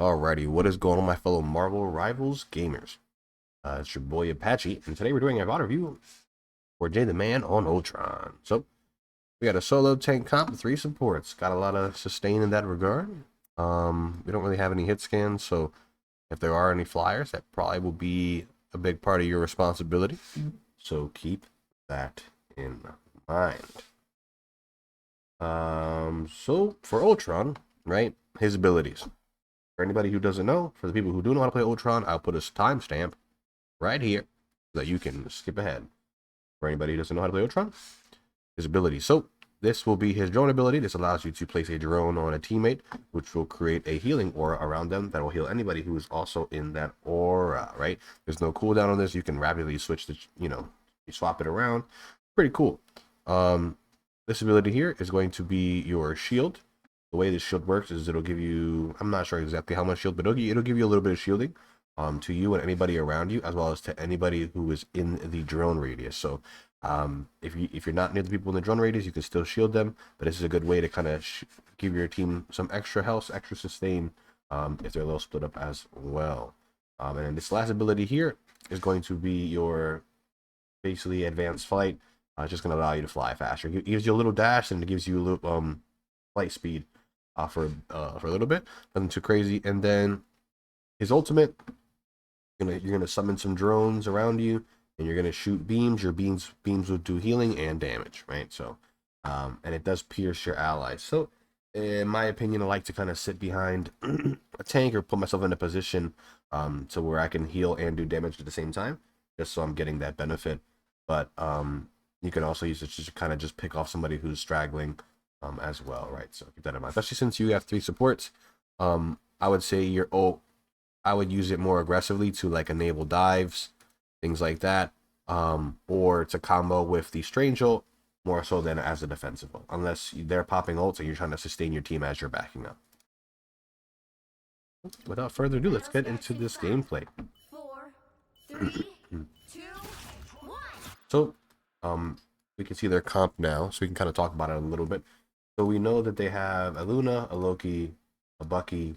Alrighty, what is going on, my fellow Marvel Rivals gamers? It's your boy Apxche, and today we're doing a VOD review for Jay the Man on Ultron. So, we got a solo tank comp with 3 supports. Got a lot of sustain in that regard. We don't really have any hit scans, so if there are any flyers, that probably will be a big part of your responsibility. So keep that in mind. So for Ultron, right, his abilities. For anybody who doesn't know, for the people who do know how to play Ultron, I'll put a timestamp right here so that you can skip ahead. For anybody who doesn't know how to play Ultron, his ability. So this will be his drone ability. This allows you to place a drone on a teammate, which will create a healing aura around them that will heal anybody who is also in that aura, right? There's no cooldown on this. You can rapidly switch the, you swap it around. Pretty cool. This ability here is going to be your shield. The way this shield works is it'll give you, I'm not sure exactly how much shield, but it'll give you a little bit of shielding to you and anybody around you, as well as to anybody who is in the drone radius. So if you're not near the people in the drone radius, you can still shield them, but this is a good way to kind of give your team some extra health, extra sustain if they're a little split up as well. And then this last ability here is going to be your basically advanced flight. It's just going to allow you to fly faster. It gives you a little dash, and it gives you a little flight speed for a little bit, nothing too crazy. And then his ultimate, you're gonna summon some drones around you, and you're gonna shoot beams. Your beams will do healing and damage, right? So, and it does pierce your allies. So, in my opinion, I like to kind of sit behind a tank or put myself in a position to where I can heal and do damage at the same time, just so I'm getting that benefit. But you can also use it to kind of just pick off somebody who's straggling as well, right? So keep that in mind, especially since you have 3 supports. I would say your ult, I would use it more aggressively to like enable dives, things like that, or to combo with the strange ult more so than as a defensive ult, unless they're popping ults and you're trying to sustain your team as you're backing up. Without further ado, let's get into this gameplay. 4, 3, 2, 1. So we can see their comp now, so we can kind of talk about it a little bit. So we know that they have a Luna, a Loki, a Bucky,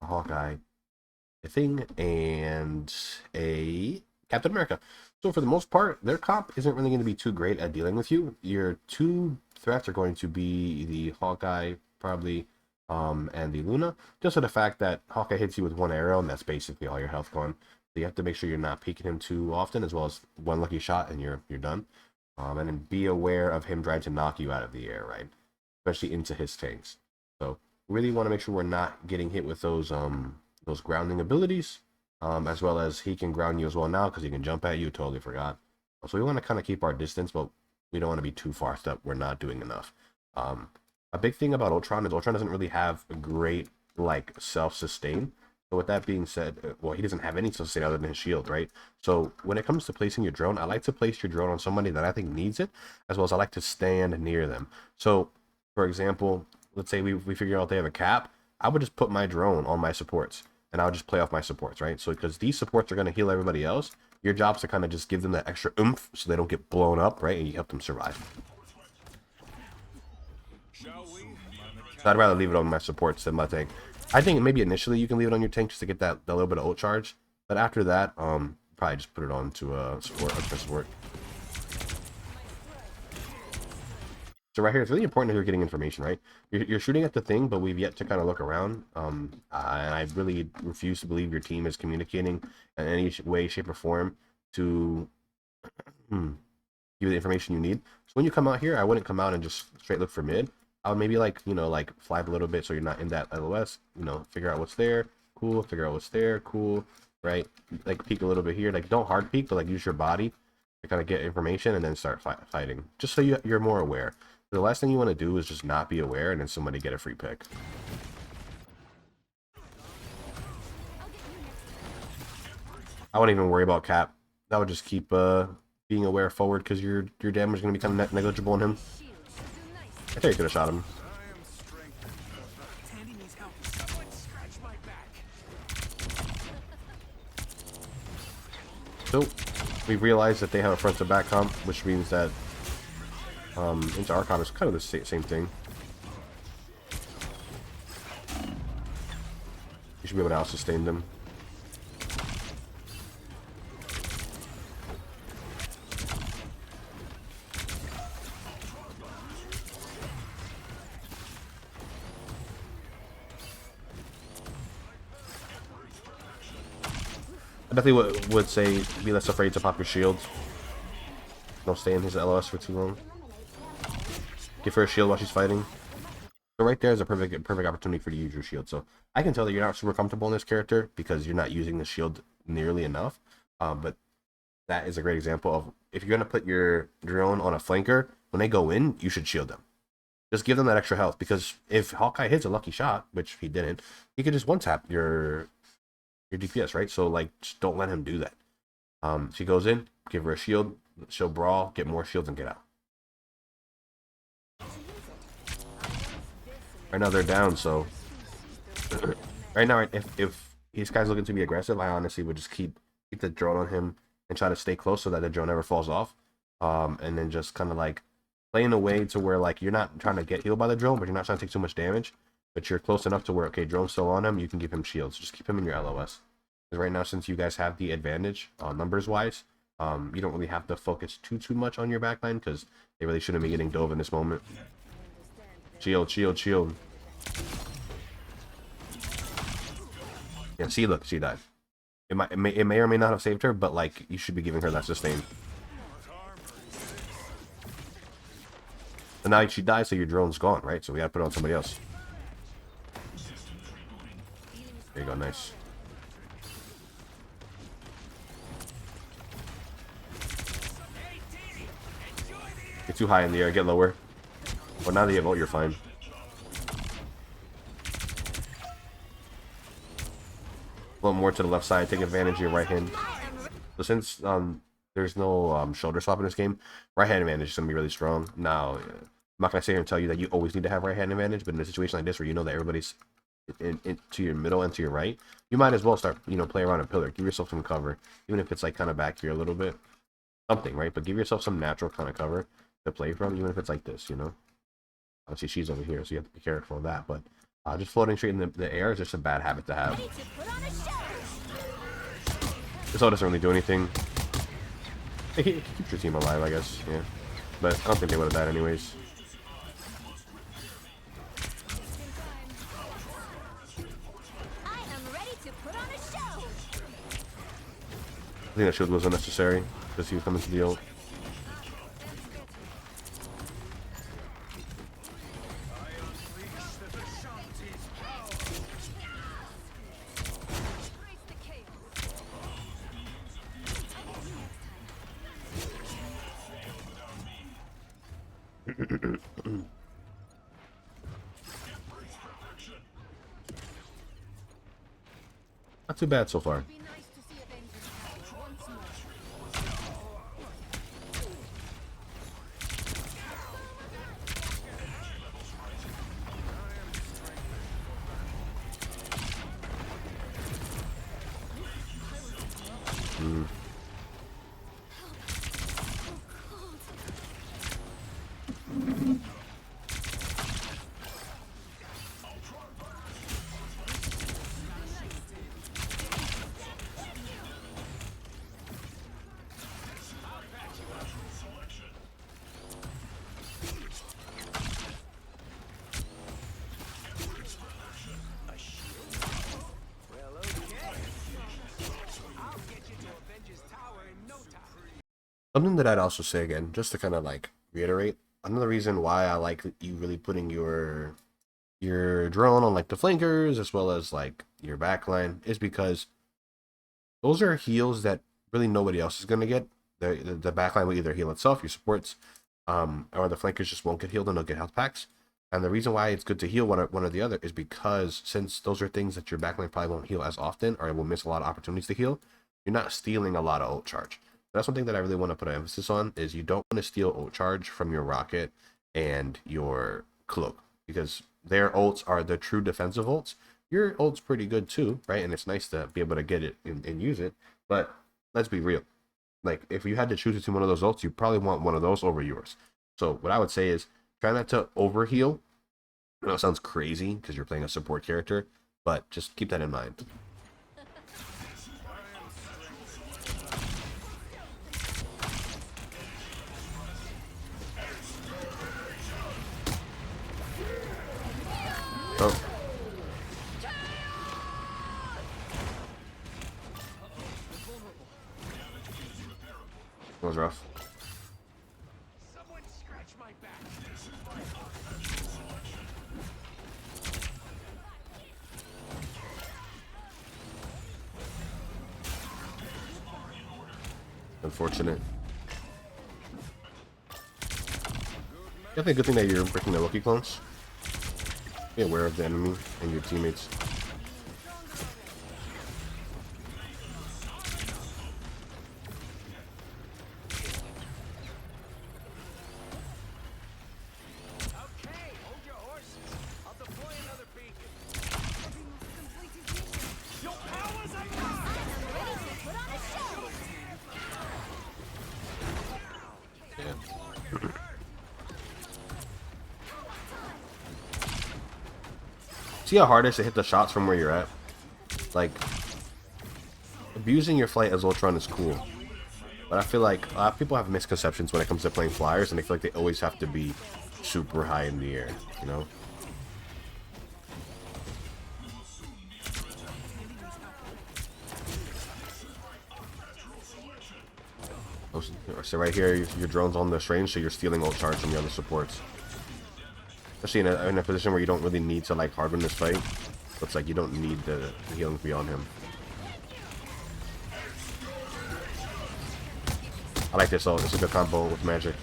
a Hawkeye, a Thing, and a Captain America. So for the most part, their comp isn't really going to be too great at dealing with you. Your 2 threats are going to be the Hawkeye, probably, and the Luna. Just for the fact that Hawkeye hits you with 1 arrow, and that's basically all your health gone. So you have to make sure you're not peeking him too often, as well as 1 lucky shot, and you're done. And then be aware of him trying to knock you out of the air, right? Especially into his tanks. So really want to make sure we're not getting hit with those grounding abilities, as well as he can ground you as well now because he can jump at you. Totally forgot. So we want to kind of keep our distance, but we don't want to be too far that we're not doing enough. A big thing about Ultron is Ultron doesn't really have a great like self-sustain. So with that being said, well, he doesn't have any sustain other than his shield, right? So when it comes to placing your drone, I like to place your drone on somebody that I think needs it, as well as I like to stand near them. So for example, let's say we figure out they have a cap. I would just put my drone on my supports, and I'll just play off my supports, right? So because these supports are going to heal everybody else, your job's to kind of just give them that extra oomph so they don't get blown up, right? And you help them survive. So I'd rather leave it on my supports than my tank. I think maybe initially you can leave it on your tank just to get that little bit of ult charge, but after that, probably just put it on to support. So right here, it's really important that you're getting information, right? You're shooting at the thing, but we've yet to kind of look around. And I really refuse to believe your team is communicating in any way, shape, or form to give you the information you need. So when you come out here, I wouldn't come out and just straight look for mid. I would maybe like fly a little bit so you're not in that LOS. Figure out what's there, cool. Figure out what's there, cool. Right? Like peek a little bit here. Like don't hard peek, but like use your body to kind of get information and then start fighting. Just so you're more aware. The last thing you want to do is just not be aware and then somebody get a free pick. I wouldn't even worry about cap. That would just keep being aware forward because your damage is going to be kind of negligible on him. I think you could have shot him. So we realized that they have a front to back comp, which means that into Archon is kind of the same thing. You should be able to out-sustain them. I definitely would say be less afraid to pop your shield. Don't stay in his LOS for too long. Give her a shield while she's fighting. So right there is a perfect opportunity for you to use your shield. So I can tell that you're not super comfortable in this character because you're not using the shield nearly enough. But that is a great example of if you're going to put your drone on a flanker, when they go in, you should shield them. Just give them that extra health, because if Hawkeye hits a lucky shot, which he didn't, he could just one-tap your DPS, right? So like, just don't let him do that. She goes in, give her a shield, she'll brawl, get more shields, and get out. Right now they're down, so right now if these guys looking to be aggressive, I honestly would just keep the drone on him and try to stay close so that the drone never falls off. And then just kind of like play in a way to where like you're not trying to get healed by the drone, but you're not trying to take too much damage. But you're close enough to where, okay, drone's still on him, you can give him shields. Just keep him in your LOS. Because right now, since you guys have the advantage numbers wise, you don't really have to focus too much on your backline, because they really shouldn't be getting dove in this moment. Shield, shield, shield. Yeah, see, look, she died. It may or may not have saved her, but like you should be giving her that sustain. And now she dies, so your drone's gone, right? So we gotta put it on somebody else. There you go, nice. Get too high in the air, get lower. Well, now that you have ult, you're fine. A little more to the left side, take advantage of your right hand. So since there's no shoulder swap in this game, right hand advantage is gonna be really strong. Now, I'm not gonna sit here and tell you that you always need to have right hand advantage, but in a situation like this where you know that everybody's to your middle and to your right, you might as well start, play around a pillar. Give yourself some cover, even if it's like kind of back here a little bit, something, right? But give yourself some natural kind of cover to play from, even if it's like this, Obviously she's over here, so you have to be careful of that, but just floating straight in the air is just a bad habit to have. This all doesn't really do anything. It keeps your team alive, I guess, yeah. But I don't think they would have died anyways. I think that shield was unnecessary because he was coming to the ult. Not too bad so far. Something that I'd also say again, just to kind of like reiterate, another reason why I like you really putting your drone on like the flankers as well as like your backline is because those are heals that really nobody else is gonna get. The backline will either heal itself, your supports, or the flankers just won't get healed and they'll get health packs. And the reason why it's good to heal one or the other is because since those are things that your backline probably won't heal as often or will miss a lot of opportunities to heal, you're not stealing a lot of ult charge. That's one thing that I really want to put an emphasis on is you don't want to steal ult charge from your rocket and your cloak because their ults are the true defensive ults. Your ult's pretty good too, right? And it's nice to be able to get it and use it. But let's be real. Like if you had to choose between one of those ults, you probably want one of those over yours. So what I would say is try not to overheal. I know it sounds crazy because you're playing a support character, But just keep that in mind. Oh. That was rough. Someone scratch my back. Unfortunate. Definitely a good thing that you're breaking the Loki clones. Be aware of the enemy and your teammates. Okay, hold your horses. I'll deploy another beacon. Your powers are mine! Put on a show. Yeah. See how hard it is to hit the shots from where you're at? Like, abusing your flight as Ultron is cool. But I feel like a lot of people have misconceptions when it comes to playing flyers, and they feel like they always have to be super high in the air, you know? So right here, your drone's on this range, so you're stealing ult charge from the other supports. Especially in a position where you don't really need to like hard win this fight. Looks like you don't need the healing to be on him. I like this ult. It's a good combo with magic.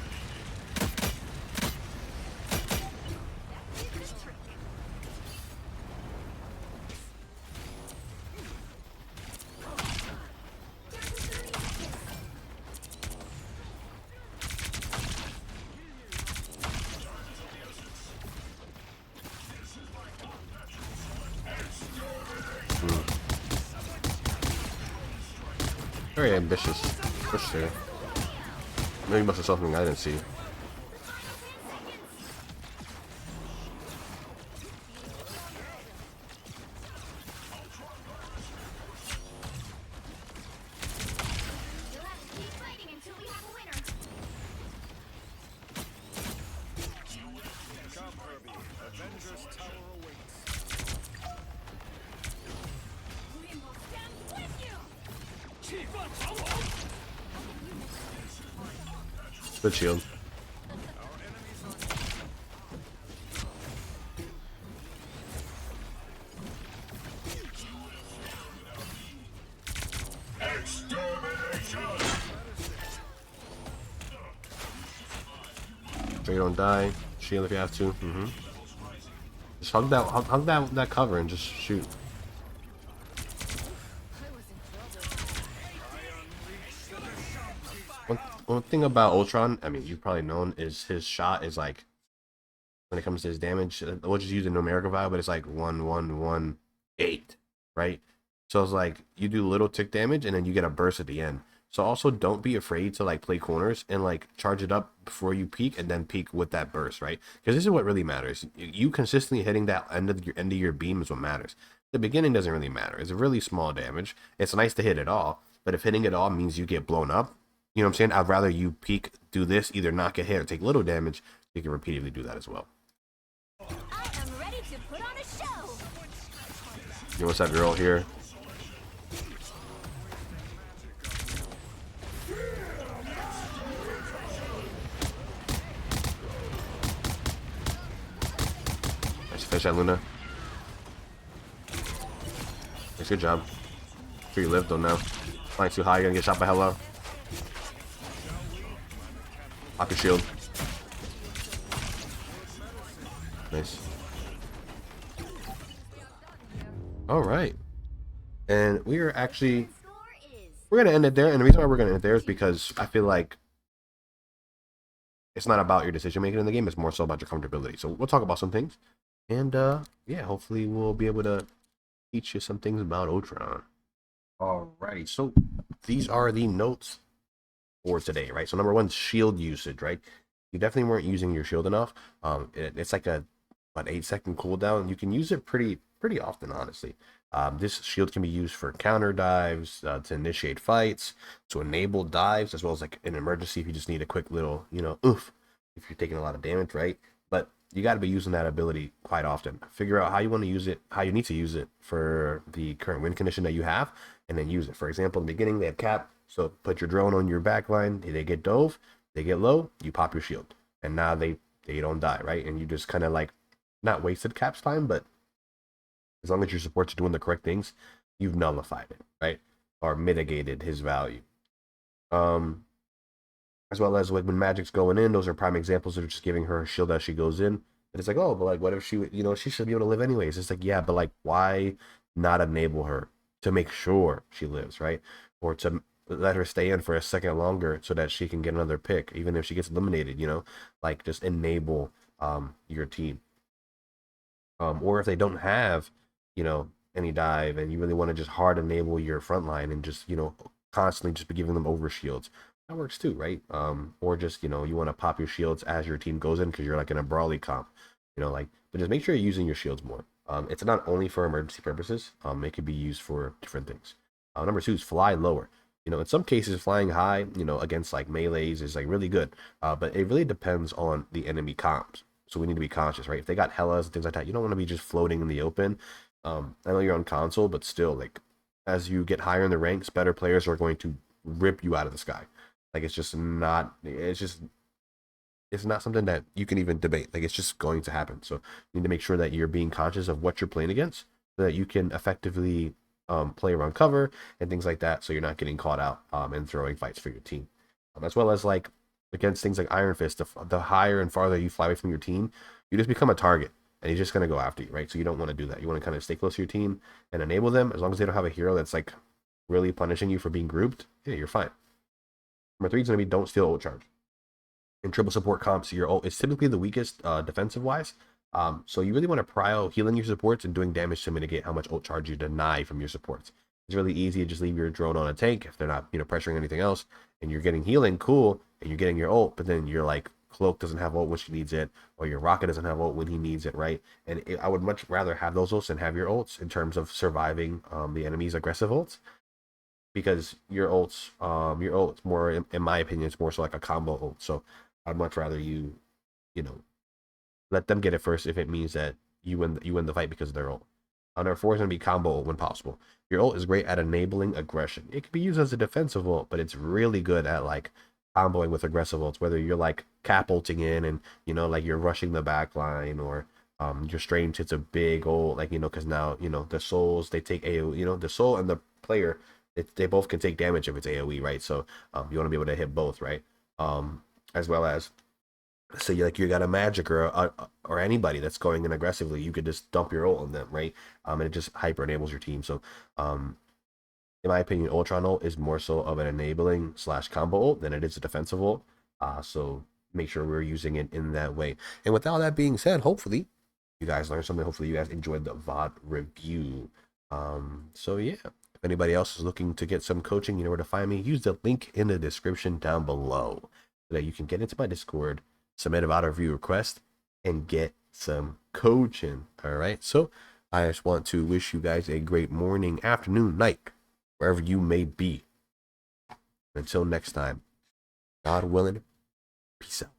Very ambitious push there. Maybe he must have saw something I didn't see. You'll have to keep fighting until we have a winner. Come, Herbie. Avengers Tower awaits. We will stand with you. Good shield. So you don't die. Shield if you have to. Just hug that cover and just shoot. One thing about Ultron, I mean, you've probably known, is his shot is like, when it comes to his damage, we'll just use a numerical value, but it's like 1118, right? So it's like you do little tick damage and then you get a burst at the end. So also don't be afraid to like play corners and like charge it up before you peek and then peek with that burst, right? Because this is what really matters. You consistently hitting that end of your beam is what matters. The beginning doesn't really matter. It's a really small damage. It's nice to hit it all, but if hitting it all means you get blown up, you know what I'm saying? I'd rather you peek, do this, either not get hit or take little damage. You can repeatedly do that as well. I am ready to put on a show. You know what's that girl here? Nice fish at Luna. Nice, good job. Sure you live though now. Flying too high, you're gonna get shot by Hello. Pocket shield. Nice. Alright. And we are actually, Score is we're gonna end it there, and the reason why we're gonna end it there is because I feel like it's not about your decision making in the game, it's more so about your comfortability. So we'll talk about some things. And yeah, hopefully we'll be able to teach you some things about Ultron. Alrighty, so these are the notes for today, right? So number one, shield usage, right? You definitely weren't using your shield enough. It's like a 8-second cooldown. You can use it pretty pretty often, honestly. This shield can be used for counter dives, to initiate fights, to enable dives, as well as like an emergency if you just need a quick little, oof, if you're taking a lot of damage, right? But you got to be using that ability quite often. Figure out how you want to use it, how you need to use it for the current win condition that you have, and then use it. For example, in the beginning, they have cap, so put your drone on your back line, they get dove, they get low, you pop your shield, and now they don't die, right? And you just kind of like not wasted cap's time, but as long as your supports are doing the correct things, you've nullified it, right? Or mitigated his value. Um, as well as like when Magic's going in, those are prime examples of just giving her a shield as she goes in. And it's like, oh, but like, what if she, she should be able to live anyways? It's like, yeah, but like, why not enable her to make sure she lives, right? Or to let her stay in for a second longer so that she can get another pick, even if she gets eliminated, like just enable your team. Or if they don't have, any dive and you really want to just hard enable your front line and just, constantly just be giving them over shields. That works too, right? Or just, you want to pop your shields as your team goes in because you're like in a brawly comp, but just make sure you're using your shields more. It's not only for emergency purposes. It could be used for different things. Number 2 is fly lower. In some cases, flying high, against like melees is like really good. But it really depends on the enemy comps. So we need to be conscious, right? If they got Hellas and things like that, you don't want to be just floating in the open. I know you're on console, but still, like, as you get higher in the ranks, better players are going to rip you out of the sky. Like, it's not something that you can even debate. Like, it's just going to happen. So you need to make sure that you're being conscious of what you're playing against so that you can effectively play around cover and things like that, so you're not getting caught out and throwing fights for your team. As well as, like, against things like Iron Fist, the higher and farther you fly away from your team, you just become a target, and he's just going to go after you, right? So you don't want to do that. You want to kind of stay close to your team and enable them. As long as they don't have a hero that's, like, really punishing you for being grouped, yeah, you're fine. Number 3 is going to be don't steal ult charge. In triple support comps, your ult is typically the weakest defensive-wise. So you really want to prio healing your supports and doing damage to mitigate how much ult charge you deny from your supports. It's really easy to just leave your drone on a tank if they're not, pressuring anything else, and you're getting healing, cool, and you're getting your ult, but then you're like, Cloak doesn't have ult when she needs it, or your Rocket doesn't have ult when he needs it, right? And I would much rather have those ults than have your ults in terms of surviving the enemy's aggressive ults, because your ult's more, in my opinion, it's more so like a combo ult. So I'd much rather you, let them get it first if it means that you win the fight because of their ult. Number 4 is going to be combo ult when possible. Your ult is great at enabling aggression. It can be used as a defensive ult, but it's really good at like comboing with aggressive ults, whether you're like cap ulting in and like you're rushing the back line, or your strange hits a big ult, like because now the souls, they take AoE, the soul and the player, they both can take damage if it's AoE, right? So you want to be able to hit both, right? As well as, so you got a Magic or anybody that's going in aggressively, you could just dump your ult on them, right? And it just hyper enables your team. So in my opinion, Ultron ult is more so of an enabling / combo ult than it is a defensive ult. So make sure we're using it in that way. And with all that being said, hopefully you guys learned something. Hopefully you guys enjoyed the VOD review. So yeah, if anybody else is looking to get some coaching, you know where to find me. Use the link in the description down below so that you can get into my Discord, submit a VOD review request, and get some coaching. All right. So I just want to wish you guys a great morning, afternoon, night, wherever you may be. Until next time, God willing, peace out.